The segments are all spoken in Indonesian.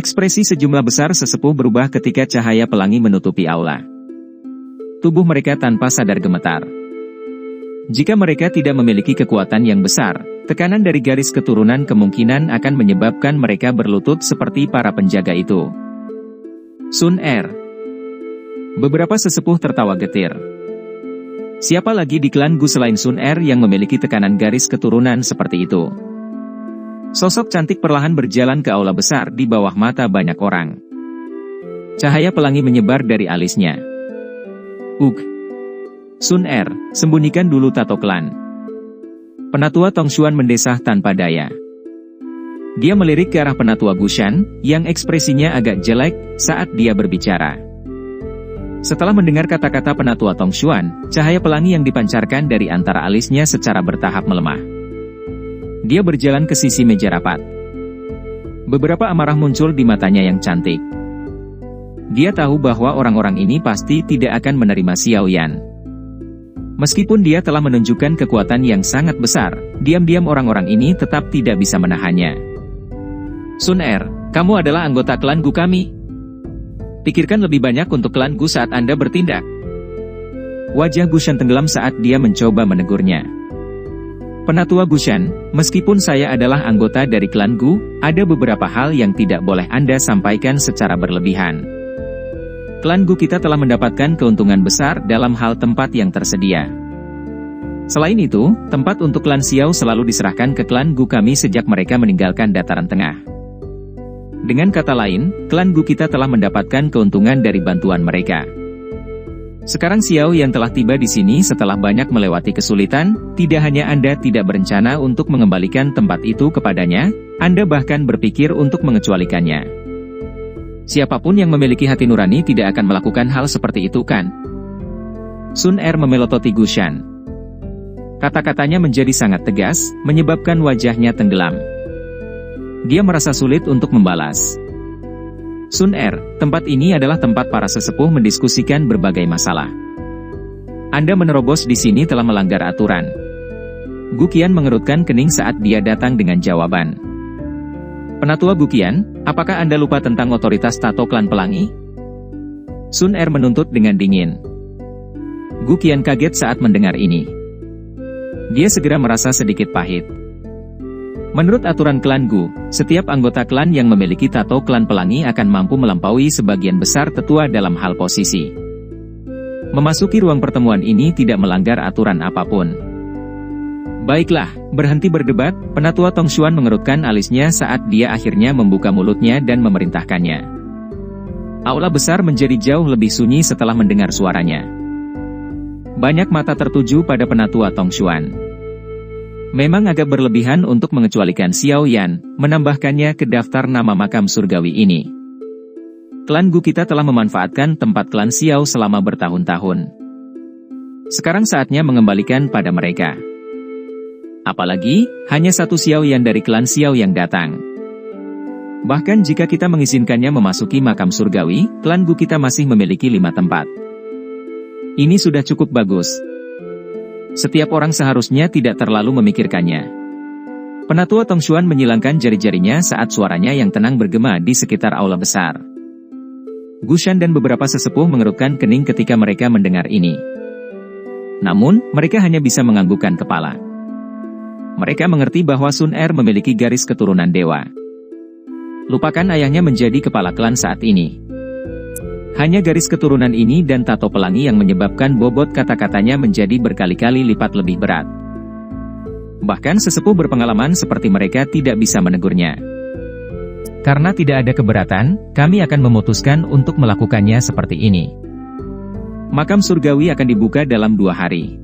Ekspresi sejumlah besar sesepuh berubah ketika cahaya pelangi menutupi aula. Tubuh mereka tanpa sadar gemetar. Jika mereka tidak memiliki kekuatan yang besar, tekanan dari garis keturunan kemungkinan akan menyebabkan mereka berlutut seperti para penjaga itu. Sun Er. Beberapa sesepuh tertawa getir. Siapa lagi di klan Gu selain Sun Er yang memiliki tekanan garis keturunan seperti itu? Sosok cantik perlahan berjalan ke aula besar di bawah mata banyak orang. Cahaya pelangi menyebar dari alisnya. Sun Er, sembunyikan dulu tato klan. Penatua Tongshuan mendesah tanpa daya. Dia melirik ke arah penatua Gushan, yang ekspresinya agak jelek saat dia berbicara. Setelah mendengar kata-kata penatua Tongshuan, cahaya pelangi yang dipancarkan dari antara alisnya secara bertahap melemah. Dia berjalan ke sisi meja rapat. Beberapa amarah muncul di matanya yang cantik. Dia tahu bahwa orang-orang ini pasti tidak akan menerima Xiao Yan. Meskipun dia telah menunjukkan kekuatan yang sangat besar, diam-diam orang-orang ini tetap tidak bisa menahannya. Sun Er, kamu adalah anggota klan Gu kami. Pikirkan lebih banyak untuk klan Gu saat Anda bertindak. Wajah Gushan tenggelam saat dia mencoba menegurnya. Penatua Gushan, meskipun saya adalah anggota dari klan Gu, ada beberapa hal yang tidak boleh Anda sampaikan secara berlebihan. Klan Gu kita telah mendapatkan keuntungan besar dalam hal tempat yang tersedia. Selain itu, tempat untuk klan Xiao selalu diserahkan ke klan Gu kami sejak mereka meninggalkan dataran tengah. Dengan kata lain, klan Gu kita telah mendapatkan keuntungan dari bantuan mereka. Sekarang Xiao yang telah tiba di sini setelah banyak melewati kesulitan, tidak hanya Anda tidak berencana untuk mengembalikan tempat itu kepadanya, Anda bahkan berpikir untuk mengecualikannya. Siapapun yang memiliki hati nurani tidak akan melakukan hal seperti itu kan? Sun Er memelototi Gushan. Kata-katanya menjadi sangat tegas, menyebabkan wajahnya tenggelam. Dia merasa sulit untuk membalas. Sun Er, tempat ini adalah tempat para sesepuh mendiskusikan berbagai masalah. Anda menerobos di sini telah melanggar aturan. Gu Qian mengerutkan kening saat dia datang dengan jawaban. Penatua Gu Qian, apakah Anda lupa tentang otoritas tato klan pelangi? Sun Er menuntut dengan dingin. Gu Qian kaget saat mendengar ini. Dia segera merasa sedikit pahit. Menurut aturan klan Gu, setiap anggota klan yang memiliki tato klan pelangi akan mampu melampaui sebagian besar tetua dalam hal posisi. Memasuki ruang pertemuan ini tidak melanggar aturan apapun. Baiklah, berhenti berdebat, penatua Tongshuan mengerutkan alisnya saat dia akhirnya membuka mulutnya dan memerintahkannya. Aula besar menjadi jauh lebih sunyi setelah mendengar suaranya. Banyak mata tertuju pada penatua Tongshuan. Memang agak berlebihan untuk mengecualikan Xiao Yan, menambahkannya ke daftar nama makam surgawi ini. Klan Gu kita telah memanfaatkan tempat klan Xiao selama bertahun-tahun. Sekarang saatnya mengembalikan pada mereka. Apalagi, hanya satu Xiao Yan dari klan Xiao yang datang. Bahkan jika kita mengizinkannya memasuki makam surgawi, klan Gu kita masih memiliki 5 tempat. Ini sudah cukup bagus. Setiap orang seharusnya tidak terlalu memikirkannya. Penatua Tongshuan menyilangkan jari-jarinya saat suaranya yang tenang bergema di sekitar aula besar. Gushan dan beberapa sesepuh mengerutkan kening ketika mereka mendengar ini. Namun, mereka hanya bisa menganggukkan kepala. Mereka mengerti bahwa Sun Er memiliki garis keturunan dewa. Lupakan ayahnya menjadi kepala klan saat ini. Hanya garis keturunan ini dan tato pelangi yang menyebabkan bobot kata-katanya menjadi berkali-kali lipat lebih berat. Bahkan sesepuh berpengalaman seperti mereka tidak bisa menegurnya. Karena tidak ada keberatan, kami akan memutuskan untuk melakukannya seperti ini. Makam surgawi akan dibuka dalam 2 hari.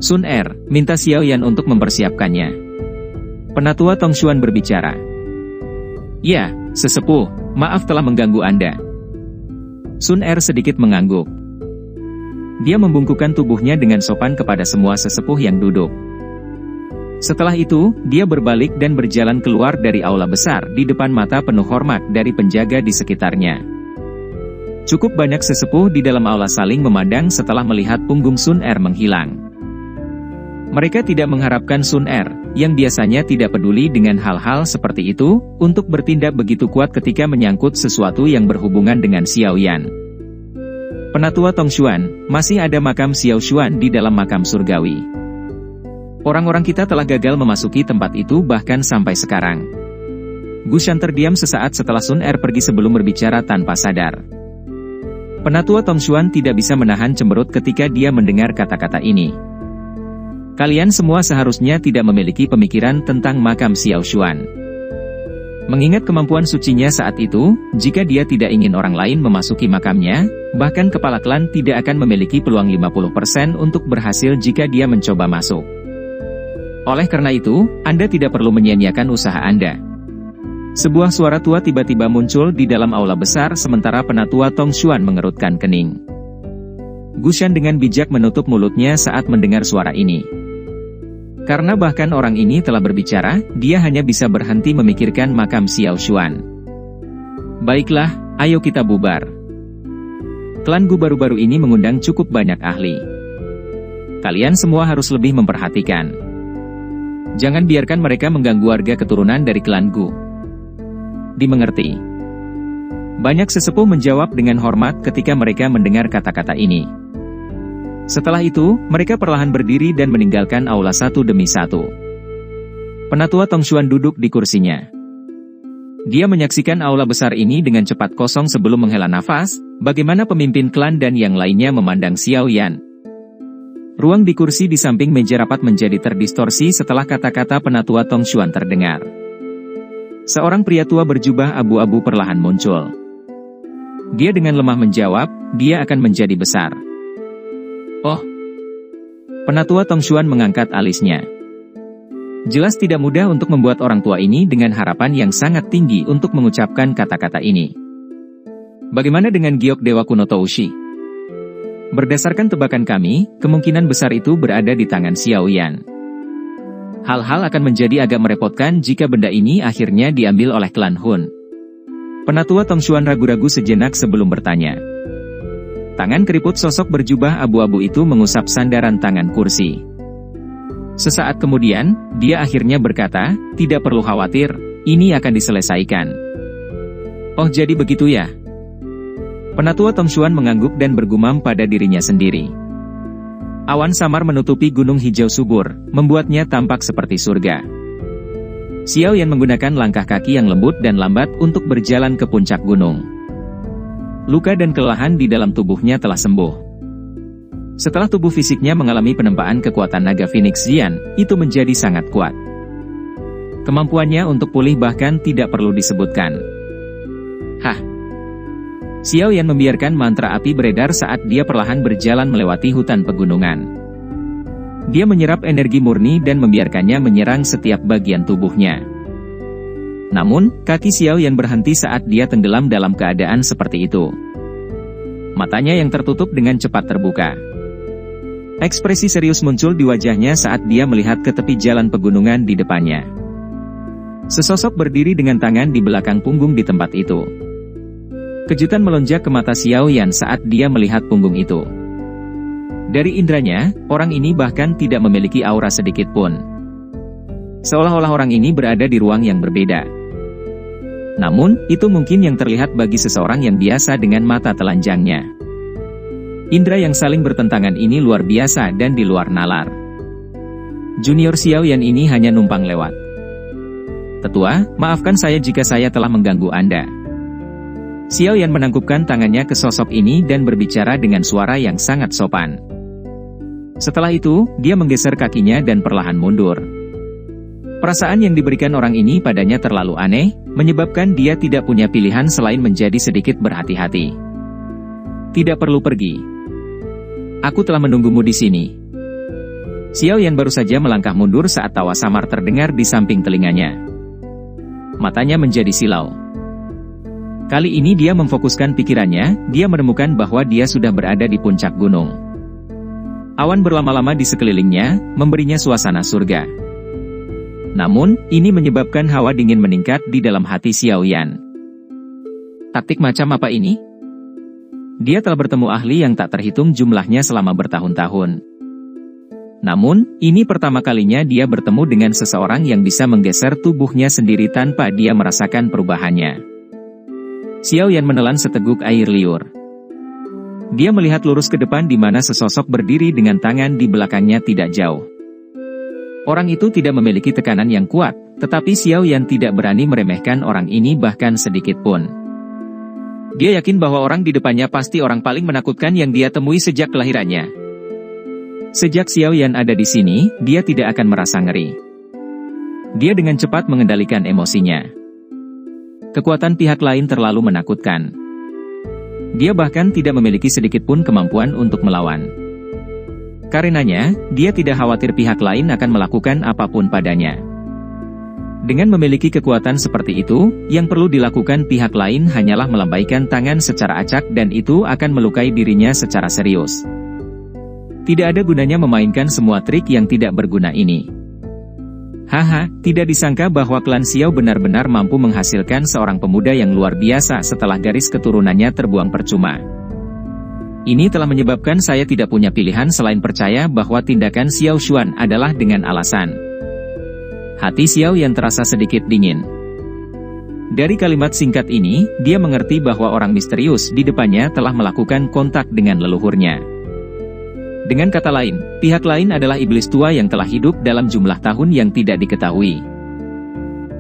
Sun Er, minta Xiao Yan untuk mempersiapkannya. Penatua Tongshuan berbicara. Ya, sesepuh, maaf telah mengganggu Anda. Sun Er sedikit mengangguk. Dia membungkukkan tubuhnya dengan sopan kepada semua sesepuh yang duduk. Setelah itu, dia berbalik dan berjalan keluar dari aula besar di depan mata penuh hormat dari penjaga di sekitarnya. Cukup banyak sesepuh di dalam aula saling memandang setelah melihat punggung Sun Er menghilang. Mereka tidak mengharapkan Sun Er, yang biasanya tidak peduli dengan hal-hal seperti itu, untuk bertindak begitu kuat ketika menyangkut sesuatu yang berhubungan dengan Xiao Yan. Penatua Tongshuan, masih ada makam Xiao Xuan di dalam makam surgawi. Orang-orang kita telah gagal memasuki tempat itu bahkan sampai sekarang. Gushan terdiam sesaat setelah Sun Er pergi sebelum berbicara tanpa sadar. Penatua Tongshuan tidak bisa menahan cemberut ketika dia mendengar kata-kata ini. Kalian semua seharusnya tidak memiliki pemikiran tentang makam Xiao Xuan. Mengingat kemampuan sucinya saat itu, jika dia tidak ingin orang lain memasuki makamnya, bahkan kepala klan tidak akan memiliki peluang 50% untuk berhasil jika dia mencoba masuk. Oleh karena itu, Anda tidak perlu menyia-nyiakan usaha Anda. Sebuah suara tua tiba-tiba muncul di dalam aula besar sementara Penatua Tongshuan mengerutkan kening. Gushan dengan bijak menutup mulutnya saat mendengar suara ini. Karena bahkan orang ini telah berbicara, dia hanya bisa berhenti memikirkan makam Xiao Xuan. Baiklah, ayo kita bubar. Klan Gu baru-baru ini mengundang cukup banyak ahli. Kalian semua harus lebih memperhatikan. Jangan biarkan mereka mengganggu warga keturunan dari klan Gu. Dimengerti. Banyak sesepuh menjawab dengan hormat ketika mereka mendengar kata-kata ini. Setelah itu, mereka perlahan berdiri dan meninggalkan aula satu demi satu. Penatua Tongshuan duduk di kursinya. Dia menyaksikan aula besar ini dengan cepat kosong sebelum menghela nafas, bagaimana pemimpin klan dan yang lainnya memandang Xiao Yan. Ruang di kursi di samping meja rapat menjadi terdistorsi setelah kata-kata Penatua Tongshuan terdengar. Seorang pria tua berjubah abu-abu perlahan muncul. Dia dengan lemah menjawab, dia akan menjadi besar. Oh. Penatua Tongshuan mengangkat alisnya. Jelas tidak mudah untuk membuat orang tua ini dengan harapan yang sangat tinggi untuk mengucapkan kata-kata ini. Bagaimana dengan giok Dewa Kuno Toushi? Berdasarkan tebakan kami, kemungkinan besar itu berada di tangan Xiao Yan. Hal-hal akan menjadi agak merepotkan jika benda ini akhirnya diambil oleh klan Hun. Penatua Tongshuan ragu-ragu sejenak sebelum bertanya. Tangan keriput sosok berjubah abu-abu itu mengusap sandaran tangan kursi. Sesaat kemudian, dia akhirnya berkata, tidak perlu khawatir, ini akan diselesaikan. Oh jadi begitu ya? Penatua Tongshuan mengangguk dan bergumam pada dirinya sendiri. Awan samar menutupi gunung hijau subur, membuatnya tampak seperti surga. Xiao Yan menggunakan langkah kaki yang lembut dan lambat untuk berjalan ke puncak gunung. Luka dan kelelahan di dalam tubuhnya telah sembuh. Setelah tubuh fisiknya mengalami penempaan kekuatan naga Phoenix Xian, itu menjadi sangat kuat. Kemampuannya untuk pulih bahkan tidak perlu disebutkan. Hah! Xiao Yan membiarkan mantra api beredar saat dia perlahan berjalan melewati hutan pegunungan. Dia menyerap energi murni dan membiarkannya menyerang setiap bagian tubuhnya. Namun, kaki Xiao Yan berhenti saat dia tenggelam dalam keadaan seperti itu. Matanya yang tertutup dengan cepat terbuka. Ekspresi serius muncul di wajahnya saat dia melihat ke tepi jalan pegunungan di depannya. Sesosok berdiri dengan tangan di belakang punggung di tempat itu. Kejutan melonjak ke mata Xiao Yan saat dia melihat punggung itu. Dari indranya, orang ini bahkan tidak memiliki aura sedikit pun. Seolah-olah orang ini berada di ruang yang berbeda. Namun, itu mungkin yang terlihat bagi seseorang yang biasa dengan mata telanjangnya. Indra yang saling bertentangan ini luar biasa dan di luar nalar. Junior Xiao Yan ini hanya numpang lewat. Tetua, maafkan saya jika saya telah mengganggu Anda. Xiao Yan menangkupkan tangannya ke sosok ini dan berbicara dengan suara yang sangat sopan. Setelah itu, dia menggeser kakinya dan perlahan mundur. Perasaan yang diberikan orang ini padanya terlalu aneh, menyebabkan dia tidak punya pilihan selain menjadi sedikit berhati-hati. Tidak perlu pergi. Aku telah menunggumu di sini. Xiao Yan baru saja melangkah mundur saat tawa samar terdengar di samping telinganya. Matanya menjadi silau. Kali ini dia memfokuskan pikirannya, dia menemukan bahwa dia sudah berada di puncak gunung. Awan berlama-lama di sekelilingnya, memberinya suasana surga. Namun, ini menyebabkan hawa dingin meningkat di dalam hati Xiao Yan. Taktik macam apa ini? Dia telah bertemu ahli yang tak terhitung jumlahnya selama bertahun-tahun. Namun, ini pertama kalinya dia bertemu dengan seseorang yang bisa menggeser tubuhnya sendiri tanpa dia merasakan perubahannya. Xiao Yan menelan seteguk air liur. Dia melihat lurus ke depan di mana sesosok berdiri dengan tangan di belakangnya tidak jauh. Orang itu tidak memiliki tekanan yang kuat, tetapi Xiao Yan tidak berani meremehkan orang ini bahkan sedikit pun. Dia yakin bahwa orang di depannya pasti orang paling menakutkan yang dia temui sejak kelahirannya. Sejak Xiao Yan ada di sini, dia tidak akan merasa ngeri. Dia dengan cepat mengendalikan emosinya. Kekuatan pihak lain terlalu menakutkan. Dia bahkan tidak memiliki sedikit pun kemampuan untuk melawan. Karenanya, dia tidak khawatir pihak lain akan melakukan apapun padanya. Dengan memiliki kekuatan seperti itu, yang perlu dilakukan pihak lain hanyalah melambaikan tangan secara acak dan itu akan melukai dirinya secara serius. Tidak ada gunanya memainkan semua trik yang tidak berguna ini. Haha, tidak disangka bahwa klan Xiao benar-benar mampu menghasilkan seorang pemuda yang luar biasa setelah garis keturunannya terbuang percuma. Ini telah menyebabkan saya tidak punya pilihan selain percaya bahwa tindakan Xiao Xuan adalah dengan alasan. Hati Xiao Yan terasa sedikit dingin. Dari kalimat singkat ini, dia mengerti bahwa orang misterius di depannya telah melakukan kontak dengan leluhurnya. Dengan kata lain, pihak lain adalah iblis tua yang telah hidup dalam jumlah tahun yang tidak diketahui.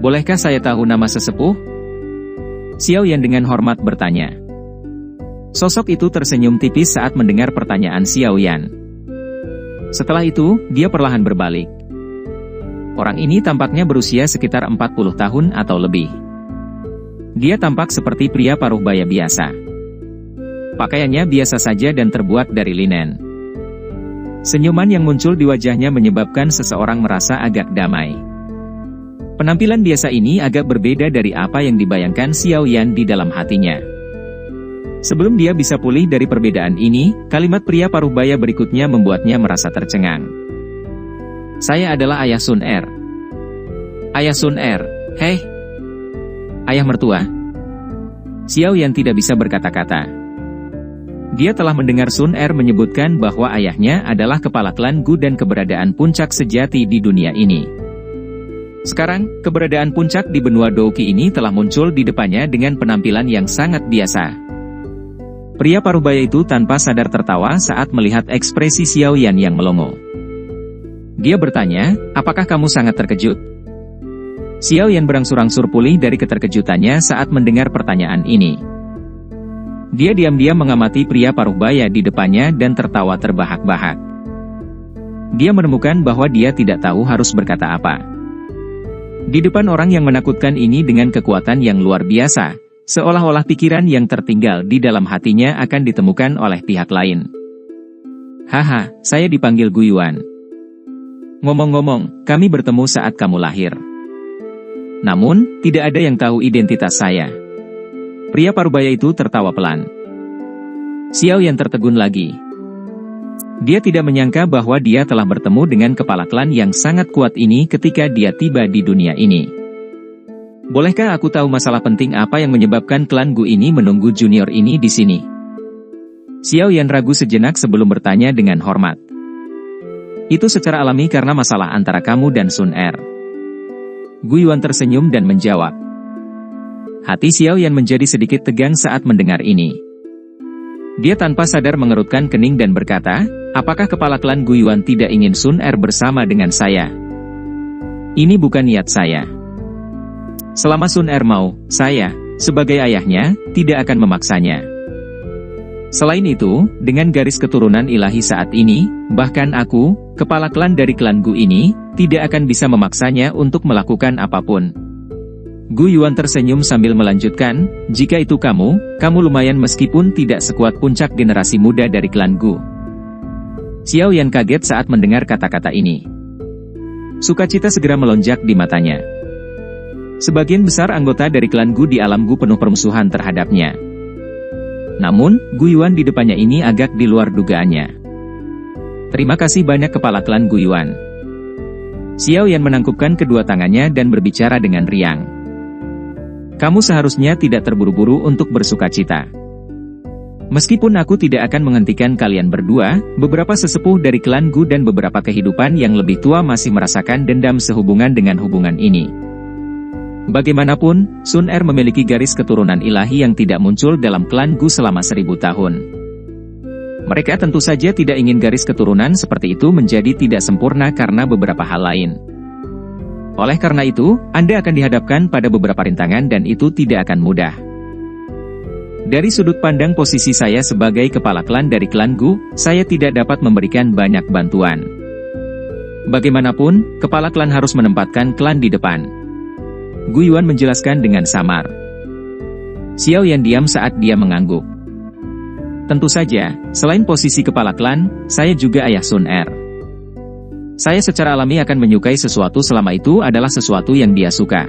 Bolehkah saya tahu nama sesepuh? Xiao Yan dengan hormat bertanya. Sosok itu tersenyum tipis saat mendengar pertanyaan Xiao Yan. Setelah itu, dia perlahan berbalik. Orang ini tampaknya berusia sekitar 40 tahun atau lebih. Dia tampak seperti pria paruh baya biasa. Pakaiannya biasa saja dan terbuat dari linen. Senyuman yang muncul di wajahnya menyebabkan seseorang merasa agak damai. Penampilan biasa ini agak berbeda dari apa yang dibayangkan Xiao Yan di dalam hatinya. Sebelum dia bisa pulih dari perbedaan ini, kalimat pria paruh baya berikutnya membuatnya merasa tercengang. Saya adalah ayah Sun Er. Ayah Sun Er, hei. Ayah mertua. Xiao Yan tidak bisa berkata-kata. Dia telah mendengar Sun Er menyebutkan bahwa ayahnya adalah kepala klan Gu dan keberadaan puncak sejati di dunia ini. Sekarang, keberadaan puncak di benua Douqi ini telah muncul di depannya dengan penampilan yang sangat biasa. Pria paruh baya itu tanpa sadar tertawa saat melihat ekspresi Xiao Yan yang melongo. Dia bertanya, apakah kamu sangat terkejut? Xiao Yan berangsur-angsur pulih dari keterkejutannya saat mendengar pertanyaan ini. Dia diam-diam mengamati pria paruh baya di depannya dan tertawa terbahak-bahak. Dia menemukan bahwa dia tidak tahu harus berkata apa. Di depan orang yang menakutkan ini dengan kekuatan yang luar biasa, seolah-olah pikiran yang tertinggal di dalam hatinya akan ditemukan oleh pihak lain. Haha, saya dipanggil Gu Yuan. Ngomong-ngomong, kami bertemu saat kamu lahir. Namun, tidak ada yang tahu identitas saya. Pria parubaya itu tertawa pelan. Xiao Yan tertegun lagi. Dia tidak menyangka bahwa dia telah bertemu dengan kepala klan yang sangat kuat ini ketika dia tiba di dunia ini. Bolehkah aku tahu masalah penting apa yang menyebabkan klan Gu ini menunggu junior ini di sini? Xiao Yan ragu sejenak sebelum bertanya dengan hormat. Itu secara alami karena masalah antara kamu dan Sun Er. Gu Yuan tersenyum dan menjawab. Hati Xiao Yan menjadi sedikit tegang saat mendengar ini. Dia tanpa sadar mengerutkan kening dan berkata, apakah kepala klan Gu Yuan tidak ingin Sun Er bersama dengan saya? Ini bukan niat saya. Selama Sun Er mau, saya, sebagai ayahnya, tidak akan memaksanya. Selain itu, dengan garis keturunan ilahi saat ini, bahkan aku, kepala klan dari klan Gu ini, tidak akan bisa memaksanya untuk melakukan apapun. Gu Yuan tersenyum sambil melanjutkan, jika itu kamu lumayan meskipun tidak sekuat puncak generasi muda dari klan Gu. Xiao Yan kaget saat mendengar kata-kata ini. Sukacita segera melonjak di matanya. Sebagian besar anggota dari klan Gu di alam Gu penuh permusuhan terhadapnya. Namun, Gu Yuan di depannya ini agak di luar dugaannya. Terima kasih banyak kepala klan Gu Yuan. Xiao Yan menangkupkan kedua tangannya dan berbicara dengan riang. Kamu seharusnya tidak terburu-buru untuk bersukacita. Meskipun aku tidak akan menghentikan kalian berdua, beberapa sesepuh dari klan Gu dan beberapa kehidupan yang lebih tua masih merasakan dendam sehubungan dengan hubungan ini. Bagaimanapun, Sun Er memiliki garis keturunan ilahi yang tidak muncul dalam klan Gu selama 1000 tahun. Mereka tentu saja tidak ingin garis keturunan seperti itu menjadi tidak sempurna karena beberapa hal lain. Oleh karena itu, Anda akan dihadapkan pada beberapa rintangan dan itu tidak akan mudah. Dari sudut pandang posisi saya sebagai kepala klan dari klan Gu, saya tidak dapat memberikan banyak bantuan. Bagaimanapun, kepala klan harus menempatkan klan di depan. Gu Yuan menjelaskan dengan samar. Xiao Yan diam saat dia mengangguk. Tentu saja, selain posisi kepala klan, saya juga ayah Sun Er. Saya secara alami akan menyukai sesuatu selama itu adalah sesuatu yang dia suka.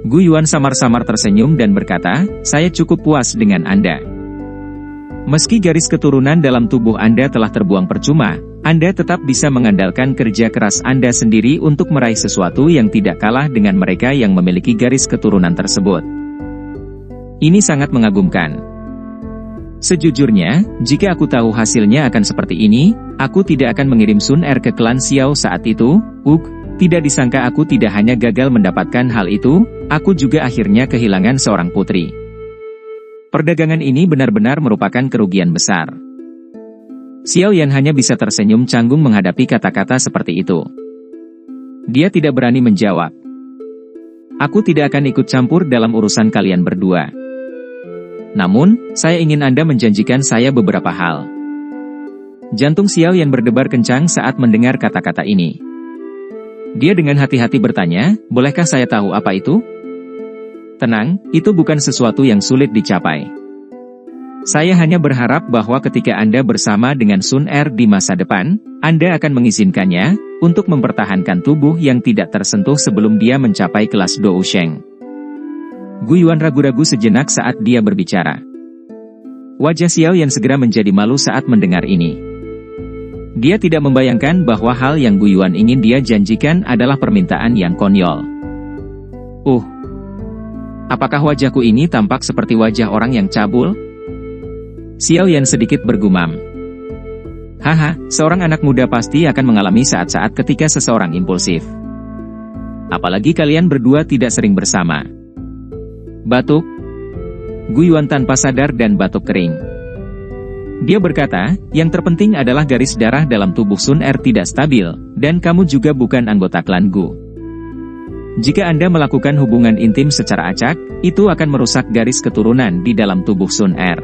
Gu Yuan samar-samar tersenyum dan berkata, saya cukup puas dengan Anda. Meski garis keturunan dalam tubuh Anda telah terbuang percuma, Anda tetap bisa mengandalkan kerja keras Anda sendiri untuk meraih sesuatu yang tidak kalah dengan mereka yang memiliki garis keturunan tersebut. Ini sangat mengagumkan. Sejujurnya, jika aku tahu hasilnya akan seperti ini, aku tidak akan mengirim Sun Er ke klan Xiao saat itu. Tidak disangka aku tidak hanya gagal mendapatkan hal itu, aku juga akhirnya kehilangan seorang putri. Perdagangan ini benar-benar merupakan kerugian besar. Xiao Yan hanya bisa tersenyum canggung menghadapi kata-kata seperti itu. Dia tidak berani menjawab. Aku tidak akan ikut campur dalam urusan kalian berdua. Namun, saya ingin Anda menjanjikan saya beberapa hal. Jantung Xiao Yan berdebar kencang saat mendengar kata-kata ini. Dia dengan hati-hati bertanya, bolehkah saya tahu apa itu? Tenang, itu bukan sesuatu yang sulit dicapai. Saya hanya berharap bahwa ketika Anda bersama dengan Sun Er di masa depan, Anda akan mengizinkannya untuk mempertahankan tubuh yang tidak tersentuh sebelum dia mencapai kelas Dou Sheng. Gu Yuan ragu-ragu sejenak saat dia berbicara. Wajah Xiao Yan segera menjadi malu saat mendengar ini. Dia tidak membayangkan bahwa hal yang Gu Yuan ingin dia janjikan adalah permintaan yang konyol. Apakah wajahku ini tampak seperti wajah orang yang cabul? Xiao Yan sedikit bergumam. Haha, seorang anak muda pasti akan mengalami saat-saat ketika seseorang impulsif. Apalagi kalian berdua tidak sering bersama. Batuk. Gu Yuan tanpa sadar dan batuk kering. Dia berkata, yang terpenting adalah garis darah dalam tubuh Sun Er tidak stabil, dan kamu juga bukan anggota klan Gu. Jika Anda melakukan hubungan intim secara acak, itu akan merusak garis keturunan di dalam tubuh Sun Er.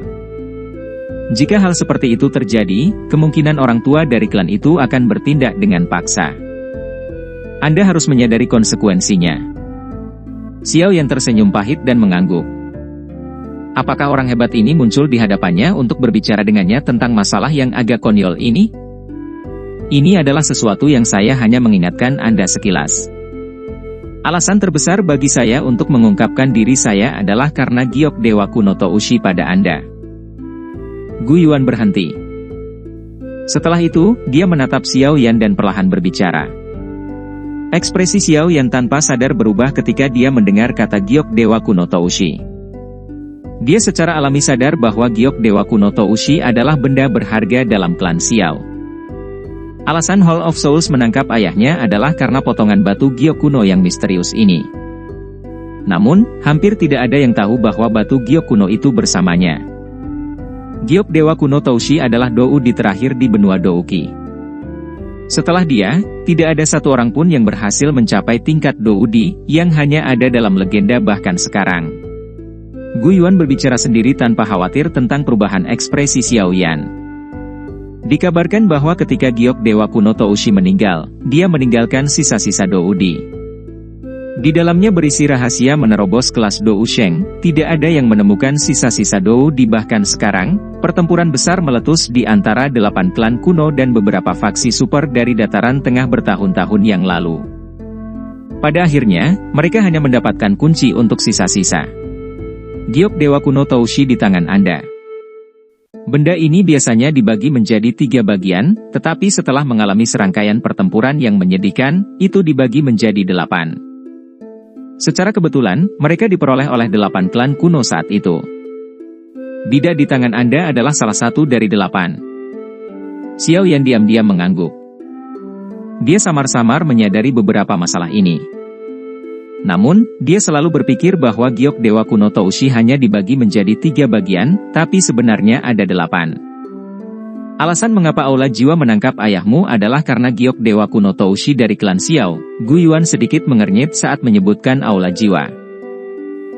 Jika hal seperti itu terjadi, kemungkinan orang tua dari klan itu akan bertindak dengan paksa. Anda harus menyadari konsekuensinya. Xiao Yan tersenyum pahit dan mengangguk. Apakah orang hebat ini muncul di hadapannya untuk berbicara dengannya tentang masalah yang agak konyol ini? Ini adalah sesuatu yang saya hanya mengingatkan Anda sekilas. Alasan terbesar bagi saya untuk mengungkapkan diri saya adalah karena giok dewa kuno Toushi pada Anda. Gu Yuan berhenti. Setelah itu, dia menatap Xiao Yan dan perlahan berbicara. Ekspresi Xiao Yan tanpa sadar berubah ketika dia mendengar kata giok dewa kuno Toushi. Dia secara alami sadar bahwa giok dewa kuno Toushi adalah benda berharga dalam klan Xiao. Alasan Hall of Souls menangkap ayahnya adalah karena potongan batu giok kuno yang misterius ini. Namun, hampir tidak ada yang tahu bahwa batu giok kuno itu bersamanya. Giok dewa kuno Toushi adalah Doudi terakhir di benua Douki. Setelah dia, tidak ada satu orang pun yang berhasil mencapai tingkat Doudi, yang hanya ada dalam legenda bahkan sekarang. Gu Yuan berbicara sendiri tanpa khawatir tentang perubahan ekspresi Xiao Yan. Dikabarkan bahwa ketika giok dewa kuno Toushi meninggal, dia meninggalkan sisa-sisa Doudi. Di dalamnya berisi rahasia menerobos kelas Dou Sheng, tidak ada yang menemukan sisa-sisa Doudi bahkan sekarang, pertempuran besar meletus di antara 8 klan kuno dan beberapa faksi super dari dataran tengah bertahun-tahun yang lalu. Pada akhirnya, mereka hanya mendapatkan kunci untuk sisa-sisa. Giok dewa kuno Toushi di tangan Anda. Benda ini biasanya dibagi menjadi 3 bagian, tetapi setelah mengalami serangkaian pertempuran yang menyedihkan, itu dibagi menjadi 8. Secara kebetulan, mereka diperoleh oleh 8 klan kuno saat itu. Bidak di tangan Anda adalah salah satu dari 8. Xiao Yan diam-diam mengangguk. Dia samar-samar menyadari beberapa masalah ini. Namun, dia selalu berpikir bahwa giok Dewa Kuno Toushi hanya dibagi menjadi 3 bagian, tapi sebenarnya ada 8. Alasan mengapa Aula Jiwa menangkap ayahmu adalah karena giok Dewa Kuno Toushi dari klan Xiao. Gu Yuan sedikit mengernyit saat menyebutkan Aula Jiwa.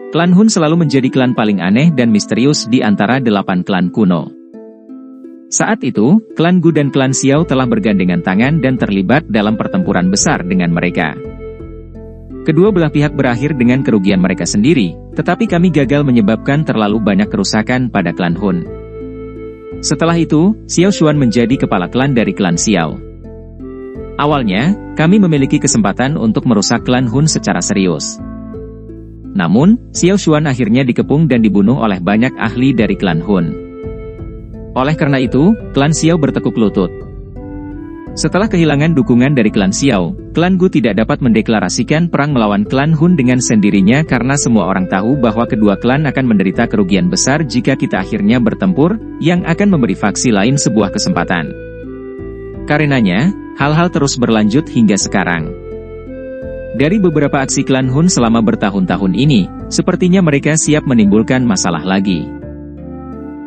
Klan Hun selalu menjadi klan paling aneh dan misterius di antara 8 klan kuno. Saat itu, klan Gu dan klan Xiao telah bergandengan tangan dan terlibat dalam pertempuran besar dengan mereka. Kedua belah pihak berakhir dengan kerugian mereka sendiri, tetapi kami gagal menyebabkan terlalu banyak kerusakan pada klan Hun. Setelah itu, Xiao Xuan menjadi kepala klan dari klan Xiao. Awalnya, kami memiliki kesempatan untuk merusak klan Hun secara serius. Namun, Xiao Xuan akhirnya dikepung dan dibunuh oleh banyak ahli dari klan Hun. Oleh karena itu, klan Xiao bertekuk lutut. Setelah kehilangan dukungan dari klan Xiao, klan Gu tidak dapat mendeklarasikan perang melawan klan Hun dengan sendirinya karena semua orang tahu bahwa kedua klan akan menderita kerugian besar jika kita akhirnya bertempur, yang akan memberi faksi lain sebuah kesempatan. Karenanya, hal-hal terus berlanjut hingga sekarang. Dari beberapa aksi klan Hun selama bertahun-tahun ini, sepertinya mereka siap menimbulkan masalah lagi.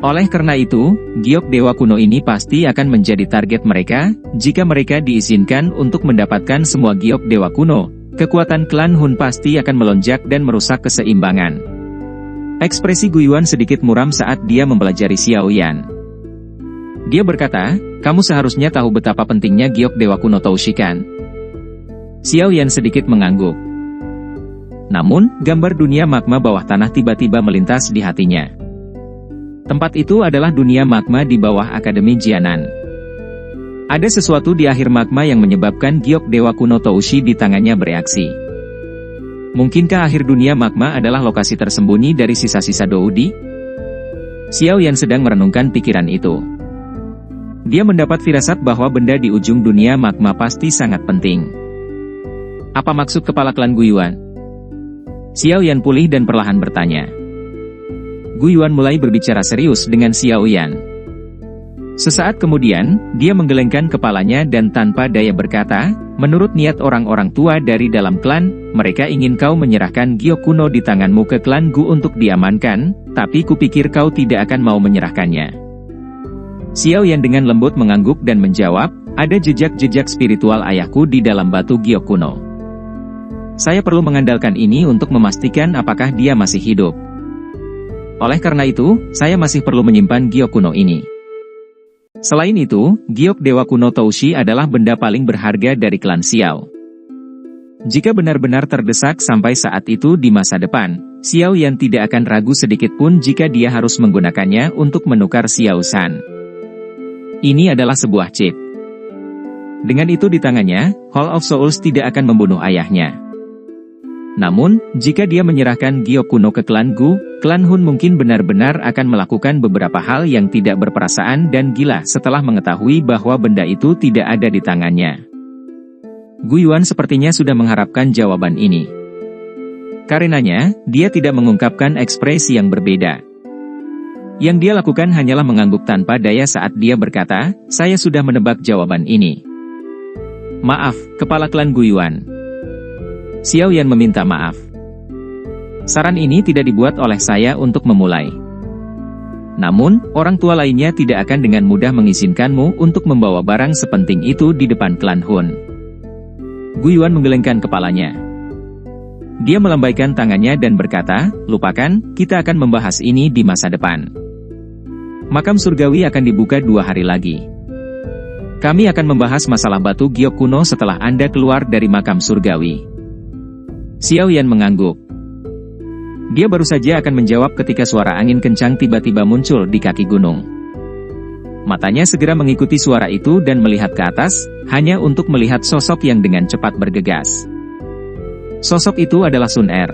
Oleh karena itu, giok Dewa Kuno ini pasti akan menjadi target mereka, jika mereka diizinkan untuk mendapatkan semua giok Dewa Kuno, kekuatan klan Hun pasti akan melonjak dan merusak keseimbangan. Ekspresi Gu Yuan sedikit muram saat dia mempelajari Xiao Yan. Dia berkata, kamu seharusnya tahu betapa pentingnya giok Dewa Kuno Toushi kan? Xiao Yan sedikit mengangguk. Namun, gambar dunia magma bawah tanah tiba-tiba melintas di hatinya. Tempat itu adalah dunia magma di bawah Akademi Jianan. Ada sesuatu di akhir magma yang menyebabkan giok Dewa Kuno Toushi di tangannya bereaksi. Mungkinkah akhir dunia magma adalah lokasi tersembunyi dari sisa-sisa Doudi? Xiao Yan sedang merenungkan pikiran itu. Dia mendapat firasat bahwa benda di ujung dunia magma pasti sangat penting. Apa maksud kepala klan Gu Yuan? Xiao Yan pulih dan perlahan bertanya. Gu Yuan mulai berbicara serius dengan Xiao Yan. Sesaat kemudian, dia menggelengkan kepalanya dan tanpa daya berkata, menurut niat orang-orang tua dari dalam klan, mereka ingin kau menyerahkan giok kuno di tanganmu ke klan Gu untuk diamankan, tapi kupikir kau tidak akan mau menyerahkannya. Xiao Yan dengan lembut mengangguk dan menjawab, ada jejak-jejak spiritual ayahku di dalam batu giok kuno. Saya perlu mengandalkan ini untuk memastikan apakah dia masih hidup. Oleh karena itu, saya masih perlu menyimpan giok kuno ini. Selain itu, giok Dewa Kuno Toushi adalah benda paling berharga dari klan Xiao. Jika benar-benar terdesak sampai saat itu di masa depan, Xiao Yan tidak akan ragu sedikit pun jika dia harus menggunakannya untuk menukar Xiao San. Ini adalah sebuah chip. Dengan itu di tangannya, Hall of Souls tidak akan membunuh ayahnya. Namun, jika dia menyerahkan giok kuno ke klan Gu, klan Hun mungkin benar-benar akan melakukan beberapa hal yang tidak berperasaan dan gila setelah mengetahui bahwa benda itu tidak ada di tangannya. Gu Yuan sepertinya sudah mengharapkan jawaban ini. Karenanya, dia tidak mengungkapkan ekspresi yang berbeda. Yang dia lakukan hanyalah mengangguk tanpa daya saat dia berkata, saya sudah menebak jawaban ini. Maaf, kepala klan Gu Yuan. Xiao Yan meminta maaf. Saran ini tidak dibuat oleh saya untuk memulai. Namun, orang tua lainnya tidak akan dengan mudah mengizinkanmu untuk membawa barang sepenting itu di depan klan Hun. Gu Yuan menggelengkan kepalanya. Dia melambaikan tangannya dan berkata, lupakan, kita akan membahas ini di masa depan. Makam surgawi akan dibuka 2 hari lagi. Kami akan membahas masalah batu giok kuno setelah Anda keluar dari makam surgawi. Xiao Yan mengangguk. Dia baru saja akan menjawab ketika suara angin kencang tiba-tiba muncul di kaki gunung. Matanya segera mengikuti suara itu dan melihat ke atas, hanya untuk melihat sosok yang dengan cepat bergegas. Sosok itu adalah Sun Er.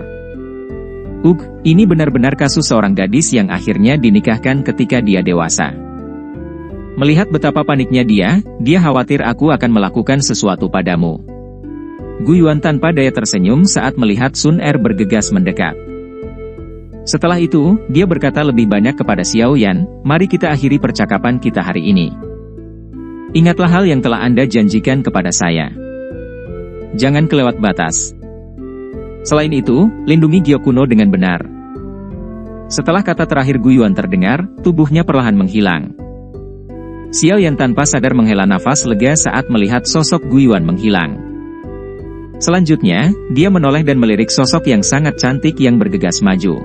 Ini benar-benar kasus seorang gadis yang akhirnya dinikahkan ketika dia dewasa. Melihat betapa paniknya dia khawatir aku akan melakukan sesuatu padamu. Gu Yuan tanpa daya tersenyum saat melihat Sun Er bergegas mendekat. Setelah itu, dia berkata lebih banyak kepada Xiao Yan, "Mari kita akhiri percakapan kita hari ini. Ingatlah hal yang telah Anda janjikan kepada saya. Jangan kelewat batas. Selain itu, lindungi Gyokuno dengan benar." Setelah kata terakhir Gu Yuan terdengar, tubuhnya perlahan menghilang. Xiao Yan tanpa sadar menghela nafas lega saat melihat sosok Gu Yuan menghilang. Selanjutnya, dia menoleh dan melirik sosok yang sangat cantik yang bergegas maju.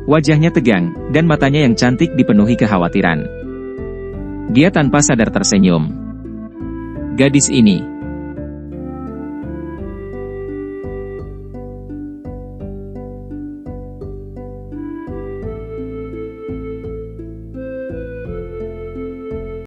Wajahnya tegang, dan matanya yang cantik dipenuhi kekhawatiran. Dia tanpa sadar tersenyum. Gadis ini